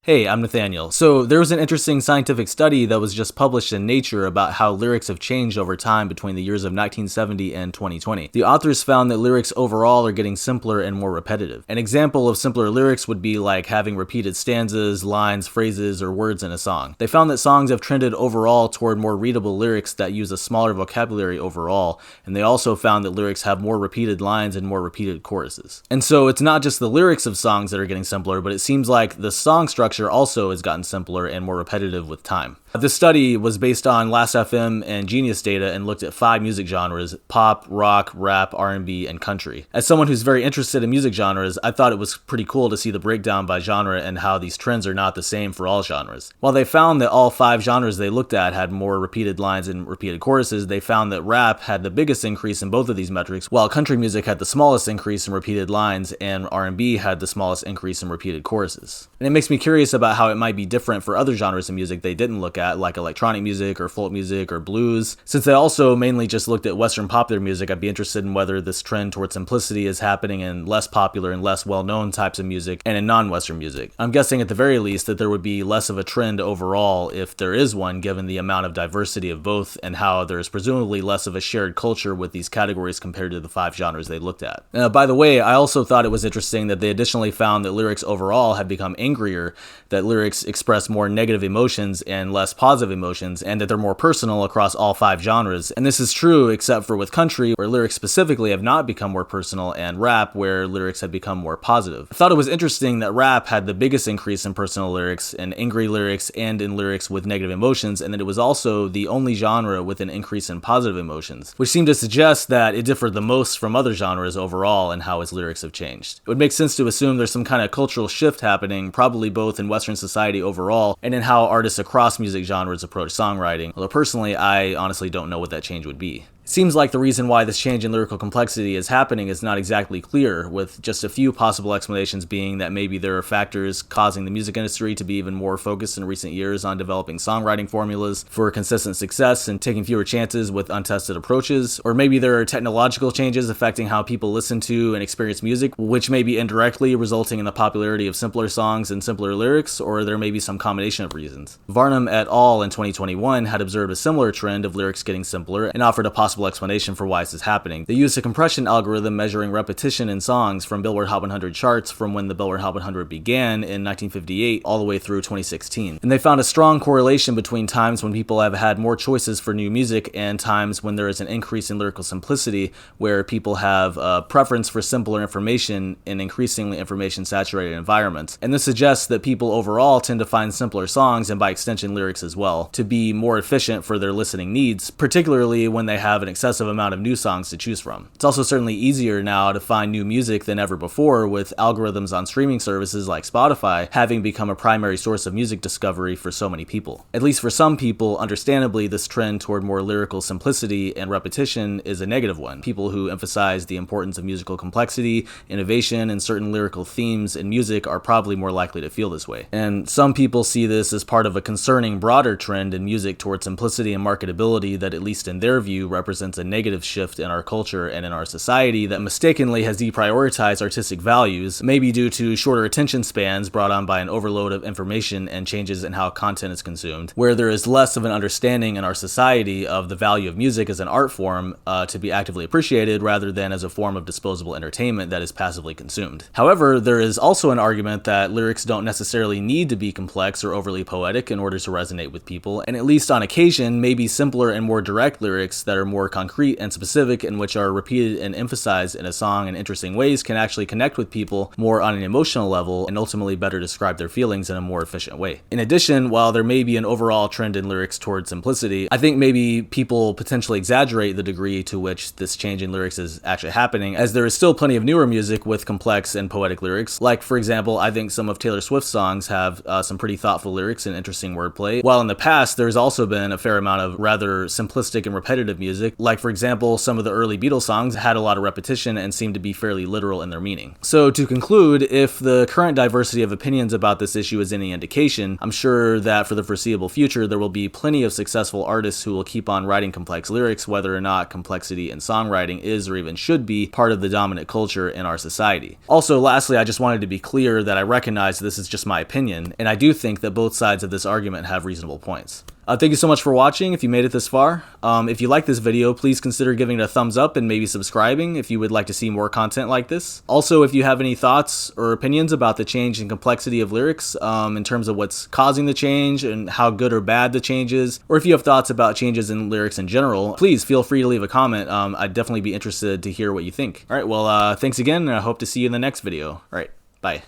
Hey, I'm Nathaniel. So there was an interesting scientific study that was just published in Nature about how lyrics have changed over time between the years of 1970 and 2020. The authors found that lyrics overall are getting simpler and more repetitive. An example of simpler lyrics would be like having repeated stanzas, lines, phrases, or words in a song. They found that songs have trended overall toward more readable lyrics that use a smaller vocabulary overall, and they also found that lyrics have more repeated lines and more repeated choruses. And so it's not just the lyrics of songs that are getting simpler, but it seems like the song structure also has gotten simpler and more repetitive with time. This study was based on Last.fm and Genius data and looked at 5 music genres: pop, rock, rap, R&B, and country. As someone who's very interested in music genres, I thought it was pretty cool to see the breakdown by genre and how these trends are not the same for all genres. While they found that all 5 genres they looked at had more repeated lines and repeated choruses, they found that rap had the biggest increase in both of these metrics, while country music had the smallest increase in repeated lines and R&B had the smallest increase in repeated choruses. And it makes me curious about how it might be different for other genres of music they didn't look at, like electronic music or folk music or blues. Since they also mainly just looked at Western popular music, I'd be interested in whether this trend towards simplicity is happening in less popular and less well-known types of music and in non-Western music. I'm guessing at the very least that there would be less of a trend overall if there is one, given the amount of diversity of both and how there's presumably less of a shared culture with these categories compared to the 5 genres they looked at. By the way, I also thought it was interesting that they additionally found that lyrics overall have become angrier, that lyrics express more negative emotions and less positive emotions, and that they're more personal across all 5 genres. And this is true except for with country, where lyrics specifically have not become more personal, and rap, where lyrics have become more positive. I thought it was interesting that rap had the biggest increase in personal lyrics, in angry lyrics, and in lyrics with negative emotions, and that it was also the only genre with an increase in positive emotions, which seemed to suggest that it differed the most from other genres overall in how its lyrics have changed. It would make sense to assume there's some kind of cultural shift happening, probably both in Western society overall and in how artists across music genres approach songwriting, although personally I honestly don't know what that change would be. It seems like the reason why this change in lyrical complexity is happening is not exactly clear, with just a few possible explanations being that maybe there are factors causing the music industry to be even more focused in recent years on developing songwriting formulas for consistent success and taking fewer chances with untested approaches, or maybe there are technological changes affecting how people listen to and experience music, which may be indirectly resulting in the popularity of simpler songs and simpler lyrics, or there may be some combination of reasons. Varnum et al. In 2021 had observed a similar trend of lyrics getting simpler and offered a possible explanation for why this is happening. They used a compression algorithm measuring repetition in songs from Billboard Hot 100 charts from when the Billboard Hot 100 began in 1958 all the way through 2016. And they found a strong correlation between times when people have had more choices for new music and times when there is an increase in lyrical simplicity, where people have a preference for simpler information in increasingly information-saturated environments. And this suggests that people overall tend to find simpler songs, and by extension lyrics as well, to be more efficient for their listening needs, particularly when they have an excessive amount of new songs to choose from. It's also certainly easier now to find new music than ever before, with algorithms on streaming services like Spotify having become a primary source of music discovery for so many people. At least for some people, understandably, this trend toward more lyrical simplicity and repetition is a negative one. People who emphasize the importance of musical complexity, innovation, and certain lyrical themes in music are probably more likely to feel this way. And some people see this as part of a concerning broader trend in music toward simplicity and marketability that, at least in their view, represents a negative shift in our culture and in our society that mistakenly has deprioritized artistic values, maybe due to shorter attention spans brought on by an overload of information and changes in how content is consumed, where there is less of an understanding in our society of the value of music as an art form to be actively appreciated rather than as a form of disposable entertainment that is passively consumed. However, there is also an argument that lyrics don't necessarily need to be complex or overly poetic in order to resonate with people, and at least on occasion, maybe simpler and more direct lyrics that are more concrete and specific and which are repeated and emphasized in a song in interesting ways can actually connect with people more on an emotional level and ultimately better describe their feelings in a more efficient way. In addition, while there may be an overall trend in lyrics towards simplicity, I think maybe people potentially exaggerate the degree to which this change in lyrics is actually happening, as there is still plenty of newer music with complex and poetic lyrics. Like, for example, I think some of Taylor Swift's songs have some pretty thoughtful lyrics and interesting wordplay, while in the past there's also been a fair amount of rather simplistic and repetitive music music. Like, for example, some of the early Beatles songs had a lot of repetition and seemed to be fairly literal in their meaning. So to conclude, if the current diversity of opinions about this issue is any indication, I'm sure that for the foreseeable future, there will be plenty of successful artists who will keep on writing complex lyrics, whether or not complexity in songwriting is or even should be part of the dominant culture in our society. Also, lastly, I just wanted to be clear that I recognize this is just my opinion, and I do think that both sides of this argument have reasonable points. Thank you so much for watching if you made it this far. If you like this video, please consider giving it a thumbs up and maybe subscribing if you would like to see more content like this. Also, if you have any thoughts or opinions about the change in complexity of lyrics in terms of what's causing the change and how good or bad the change is, or if you have thoughts about changes in lyrics in general, please feel free to leave a comment. I'd definitely be interested to hear what you think. All right, well, thanks again, and I hope to see you in the next video. All right, bye.